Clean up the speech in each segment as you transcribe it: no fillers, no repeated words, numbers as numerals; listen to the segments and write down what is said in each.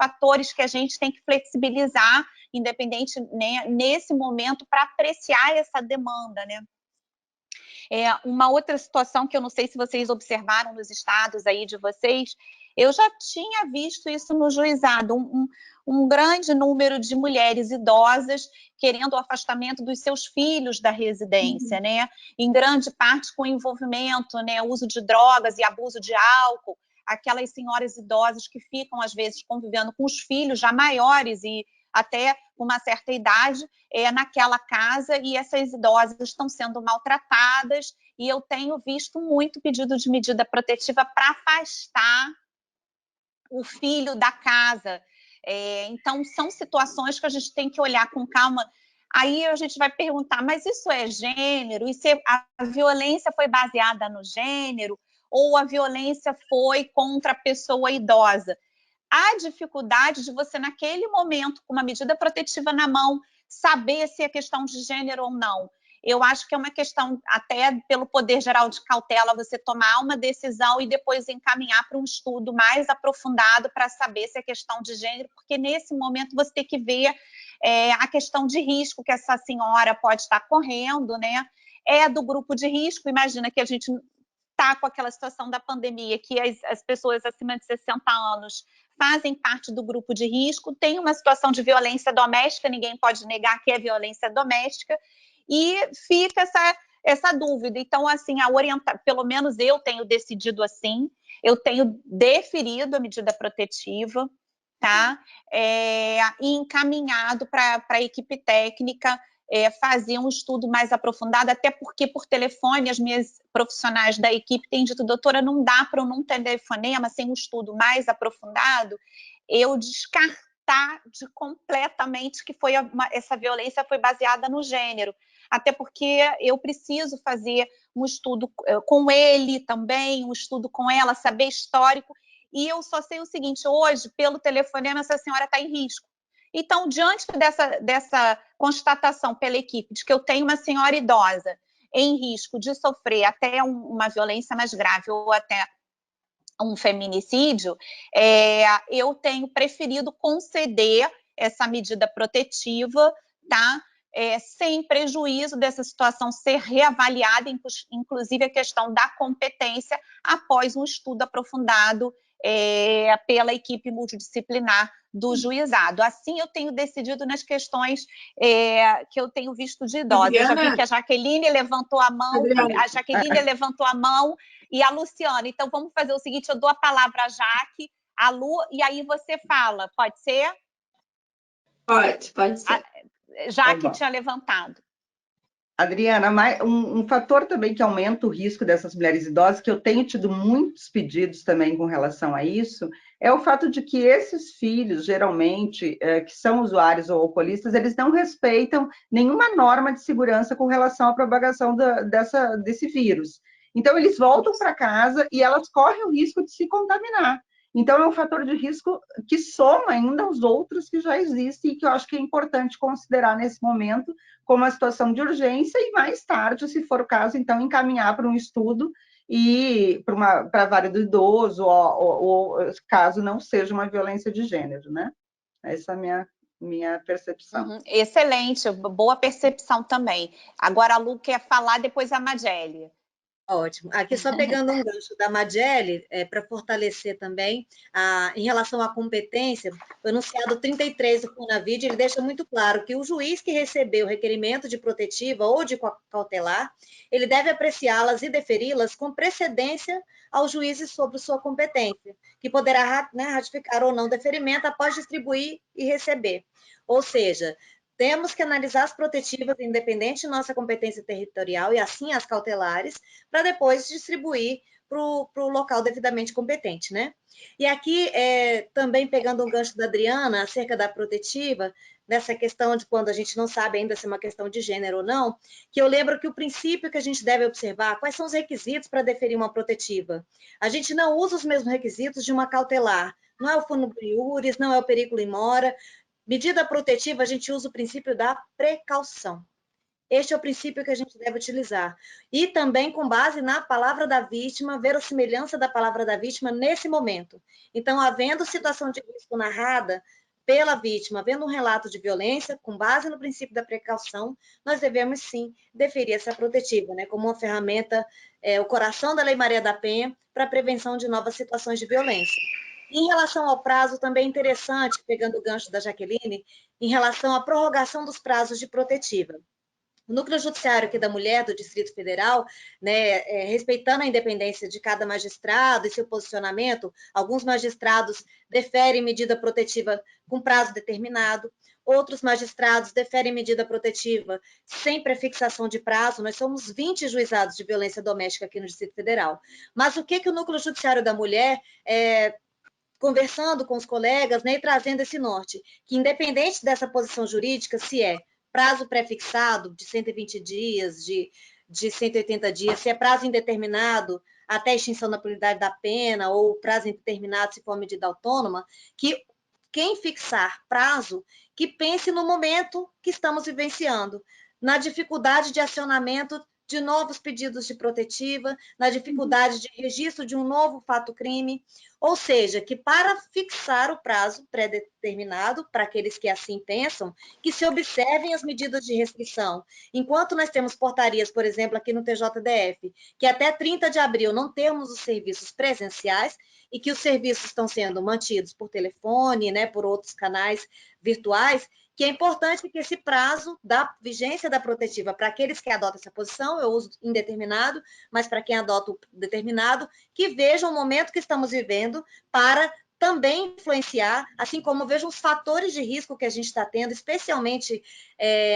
fatores que a gente tem que flexibilizar, independente, né, nesse momento, para apreciar essa demanda, né? Uma outra situação que eu não sei se vocês observaram nos estados aí de vocês, eu já tinha visto isso no juizado, um grande número de mulheres idosas querendo o afastamento dos seus filhos da residência, né? Em grande parte com envolvimento, né, uso de drogas e abuso de álcool, aquelas senhoras idosas que ficam, às vezes, convivendo com os filhos já maiores e até uma certa idade, naquela casa, e essas idosas estão sendo maltratadas, e eu tenho visto muito pedido de medida protetiva para afastar o filho da casa. Então, são situações que a gente tem que olhar com calma. Aí a gente vai perguntar, mas isso é gênero? A violência foi baseada no gênero? Ou a violência foi contra a pessoa idosa? Há dificuldade de você, naquele momento, com uma medida protetiva na mão, saber se é questão de gênero ou não. Eu acho que é uma questão, até pelo poder geral de cautela, você tomar uma decisão e depois encaminhar para um estudo mais aprofundado para saber se é questão de gênero, porque nesse momento você tem que ver a questão de risco que essa senhora pode estar correndo, né? É do grupo de risco, imagina que a gente está com aquela situação da pandemia, que as pessoas acima de 60 anos fazem parte do grupo de risco, tem uma situação de violência doméstica, ninguém pode negar que é violência doméstica, e fica essa dúvida. Então, assim, pelo menos eu tenho decidido assim, eu tenho deferido a medida protetiva, tá? E encaminhado para a equipe técnica fazer um estudo mais aprofundado, até porque por telefone as minhas profissionais da equipe têm dito, doutora, não dá para eu não ter telefonema sem um estudo mais aprofundado, eu descartar completamente que essa violência foi baseada no gênero, até porque eu preciso fazer um estudo com ele também, um estudo com ela, saber histórico, e eu só sei o seguinte, hoje, pelo telefonema, essa senhora está em risco. Então, diante dessa constatação pela equipe de que eu tenho uma senhora idosa em risco de sofrer até uma violência mais grave ou até um feminicídio, eu tenho preferido conceder essa medida protetiva, tá? Sem prejuízo dessa situação ser reavaliada, inclusive a questão da competência, após um estudo aprofundado pela equipe multidisciplinar do juizado. Assim, eu tenho decidido nas questões que eu tenho visto de idosos. Adriana, eu já vi que a Jaqueline levantou a mão, e a Luciana. Então, vamos fazer o seguinte, eu dou a palavra à Jaque, a Lu, e aí você fala, pode ser? Pode ser. Jaque tinha levantado. Adriana, um fator também que aumenta o risco dessas mulheres idosas, que eu tenho tido muitos pedidos também com relação a isso, é o fato de que esses filhos, geralmente, que são usuários ou alcoolistas, eles não respeitam nenhuma norma de segurança com relação à propagação desse vírus. Então, eles voltam para casa e elas correm o risco de se contaminar. Então, é um fator de risco que soma ainda aos outros que já existem e que eu acho que é importante considerar nesse momento como uma situação de urgência e mais tarde, se for o caso, então, encaminhar para um estudo e para a vara do idoso, ou caso não seja uma violência de gênero, né? Essa é a minha percepção. Excelente, boa percepção também. Agora a Lu quer falar, depois a Magélia. Ótimo. Aqui só pegando um gancho da Magélia, para fortalecer também, em relação à competência, o enunciado 33 do Conavide, ele deixa muito claro que o juiz que recebeu o requerimento de protetiva ou de cautelar, ele deve apreciá-las e deferi-las com precedência aos juízes sobre sua competência, que poderá, né, ratificar ou não deferimento após distribuir e receber. Ou seja, temos que analisar as protetivas, independente de nossa competência territorial, e assim as cautelares, para depois distribuir para o local devidamente competente, né? E aqui, também pegando um gancho da Adriana, acerca da protetiva, nessa questão de quando a gente não sabe ainda se é uma questão de gênero ou não, que eu lembro que o princípio que a gente deve observar, quais são os requisitos para deferir uma protetiva? A gente não usa os mesmos requisitos de uma cautelar, não é o fundo iuris, não é o periculum in mora. Medida protetiva, a gente usa o princípio da precaução. Este é o princípio que a gente deve utilizar. E também com base na palavra da vítima, verossimilhança da palavra da vítima nesse momento. Então, havendo situação de risco narrada pela vítima, havendo um relato de violência, com base no princípio da precaução, nós devemos sim deferir essa protetiva, né, como uma ferramenta, o coração da Lei Maria da Penha, para a prevenção de novas situações de violência. Em relação ao prazo, também é interessante, pegando o gancho da Jaqueline, em relação à prorrogação dos prazos de protetiva. O Núcleo Judiciário aqui da Mulher, do Distrito Federal, né, respeitando a independência de cada magistrado e seu posicionamento, alguns magistrados deferem medida protetiva com prazo determinado, outros magistrados deferem medida protetiva sem prefixação de prazo. Nós somos 20 juizados de violência doméstica aqui no Distrito Federal. Mas o que o Núcleo Judiciário da Mulher conversando com os colegas, né, e trazendo esse norte, que independente dessa posição jurídica, se é prazo prefixado de 120 dias, de 180 dias, se é prazo indeterminado até a extinção da punibilidade da pena, ou prazo indeterminado se for medida autônoma, que quem fixar prazo, que pense no momento que estamos vivenciando, na dificuldade de acionamento de novos pedidos de protetiva, na dificuldade de registro de um novo fato-crime, ou seja, que para fixar o prazo pré-determinado, para aqueles que assim pensam, que se observem as medidas de restrição. Enquanto nós temos portarias, por exemplo, aqui no TJDF, que até 30 de abril não temos os serviços presenciais e que os serviços estão sendo mantidos por telefone, né, por outros canais virtuais, que é importante que esse prazo da vigência da protetiva, para aqueles que adotam essa posição, eu uso indeterminado, mas para quem adota o determinado, que vejam o momento que estamos vivendo para também influenciar, assim como vejam os fatores de risco que a gente está tendo, especialmente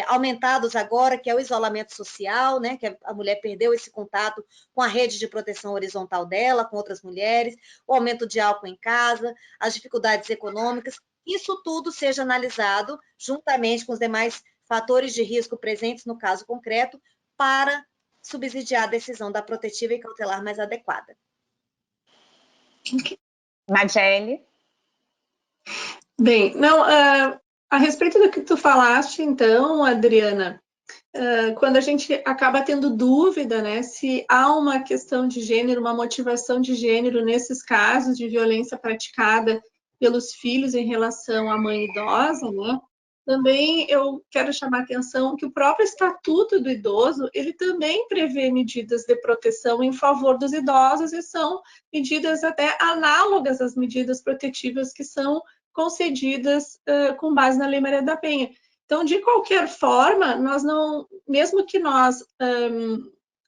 aumentados agora, que é o isolamento social, né, que a mulher perdeu esse contato com a rede de proteção horizontal dela, com outras mulheres, o aumento de álcool em casa, as dificuldades econômicas. Isso tudo seja analisado juntamente com os demais fatores de risco presentes no caso concreto para subsidiar a decisão da protetiva e cautelar mais adequada. Nadiele? Bem, não, a respeito do que tu falaste, então, Adriana, quando a gente acaba tendo dúvida, né, se há uma questão de gênero, uma motivação de gênero nesses casos de violência praticada pelos filhos em relação à mãe idosa, né, também eu quero chamar a atenção que o próprio Estatuto do Idoso, ele também prevê medidas de proteção em favor dos idosos e são medidas até análogas às medidas protetivas que são concedidas com base na Lei Maria da Penha. Então, de qualquer forma, nós não, mesmo que nós,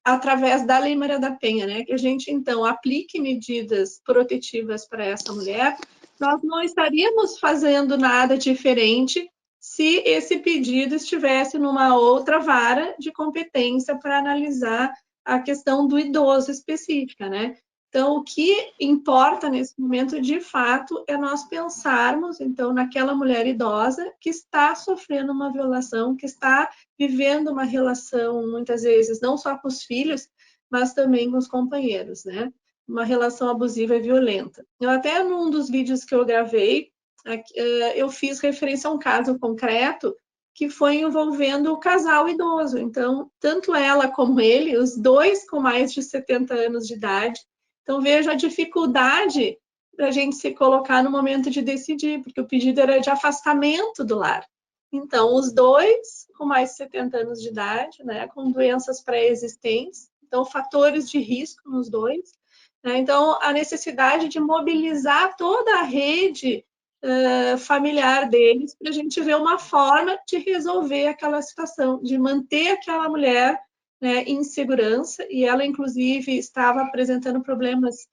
através da Lei Maria da Penha, né, que a gente, então, aplique medidas protetivas para essa mulher, nós não estaríamos fazendo nada diferente se esse pedido estivesse numa outra vara de competência para analisar a questão do idoso específica, né? Então, o que importa nesse momento, de fato, é nós pensarmos, então, naquela mulher idosa que está sofrendo uma violação, que está vivendo uma relação, muitas vezes, não só com os filhos, mas também com os companheiros, né? Uma relação abusiva e violenta. Eu até, num dos vídeos que eu gravei, eu fiz referência a um caso concreto que foi envolvendo o casal idoso. Então, tanto ela como ele, os dois com mais de 70 anos de idade. Então, veja a dificuldade da gente se colocar no momento de decidir, porque o pedido era de afastamento do lar. Então, os dois com mais de 70 anos de idade, né, com doenças pré-existentes, então, fatores de risco nos dois. Né? Então, a necessidade de mobilizar toda a rede familiar deles para a gente ver uma forma de resolver aquela situação, de manter aquela mulher, né, em segurança, e ela, inclusive, estava apresentando problemas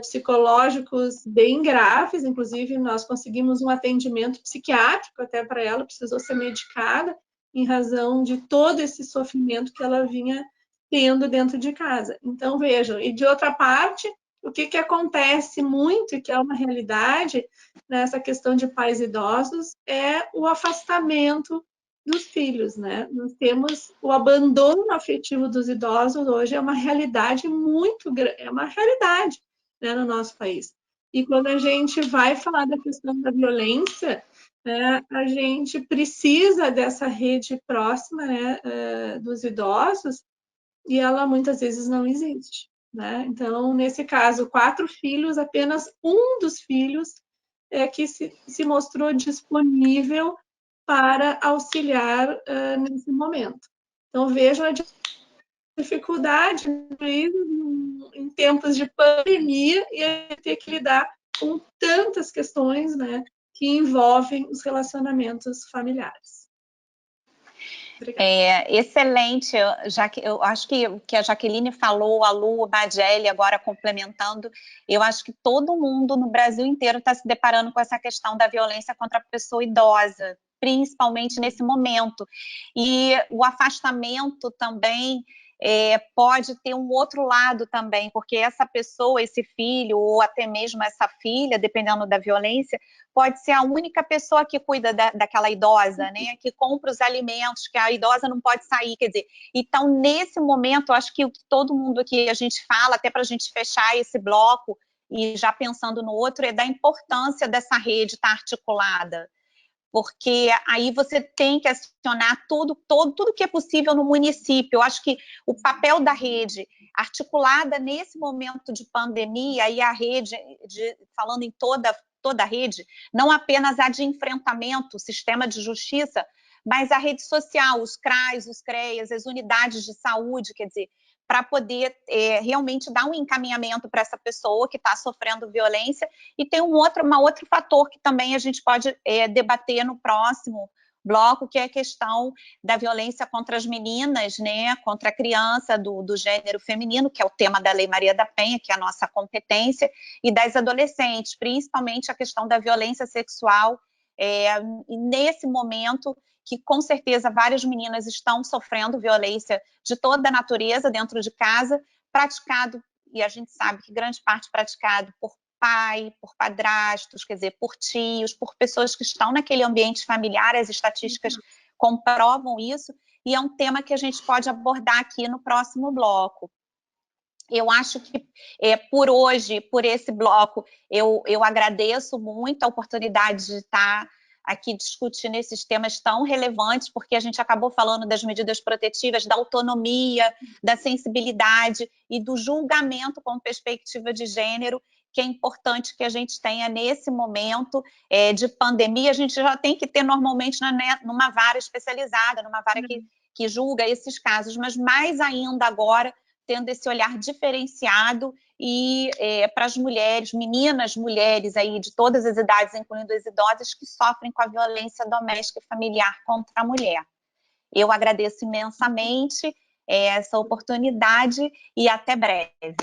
psicológicos bem graves, inclusive nós conseguimos um atendimento psiquiátrico até para ela, precisou ser medicada em razão de todo esse sofrimento que ela vinha tendo dentro de casa. Então, vejam, e de outra parte, o que acontece muito, e que é uma realidade nessa questão de pais idosos, é o afastamento dos filhos, né? Nós temos o abandono afetivo dos idosos hoje, é uma realidade muito grande, é uma realidade, né, no nosso país. E quando a gente vai falar da questão da violência, a gente precisa dessa rede próxima, né, dos idosos, e ela muitas vezes não existe, né? Então, nesse caso, 4 filhos, apenas um dos filhos é que se mostrou disponível para auxiliar nesse momento. Então, vejam a dificuldade em tempos de pandemia e ter que lidar com tantas questões, né, que envolvem os relacionamentos familiares. Excelente, eu acho que o que a Jaqueline falou, a Lu, a Madjelle, agora complementando, eu acho que todo mundo no Brasil inteiro está se deparando com essa questão da violência contra a pessoa idosa, principalmente nesse momento. E o afastamento também pode ter um outro lado também, porque essa pessoa, esse filho, ou até mesmo essa filha, dependendo da violência, pode ser a única pessoa que cuida daquela idosa, né? Que compra os alimentos, que a idosa não pode sair, quer dizer. Então, nesse momento, eu acho que o que todo mundo aqui a gente fala, até para a gente fechar esse bloco, e já pensando no outro, é da importância dessa rede estar articulada. Porque aí você tem que acionar tudo que é possível no município. Eu acho que o papel da rede articulada nesse momento de pandemia, e a rede, falando em toda a rede, não apenas a de enfrentamento, o sistema de justiça, mas a rede social, os CRAs, os CREAs, as unidades de saúde, quer dizer, para poder realmente dar um encaminhamento para essa pessoa que está sofrendo violência. E tem um outro fator que também a gente pode debater no próximo bloco, que é a questão da violência contra as meninas, né, contra a criança do gênero feminino, que é o tema da Lei Maria da Penha, que é a nossa competência, e das adolescentes, principalmente a questão da violência sexual, e nesse momento que com certeza várias meninas estão sofrendo violência de toda a natureza dentro de casa, praticado, e a gente sabe que grande parte praticado por pai, por padrastos, quer dizer, por tios, por pessoas que estão naquele ambiente familiar, as estatísticas comprovam isso, e é um tema que a gente pode abordar aqui no próximo bloco. Eu acho que por hoje, por esse bloco, eu agradeço muito a oportunidade de estar aqui discutindo esses temas tão relevantes, porque a gente acabou falando das medidas protetivas, da autonomia, da sensibilidade e do julgamento com perspectiva de gênero, que é importante que a gente tenha nesse momento de pandemia. A gente já tem que ter normalmente numa vara especializada, numa vara que julga esses casos, mas mais ainda agora, tendo esse olhar diferenciado e para as mulheres, meninas, mulheres aí de todas as idades, incluindo as idosas, que sofrem com a violência doméstica e familiar contra a mulher. Eu agradeço imensamente essa oportunidade e até breve.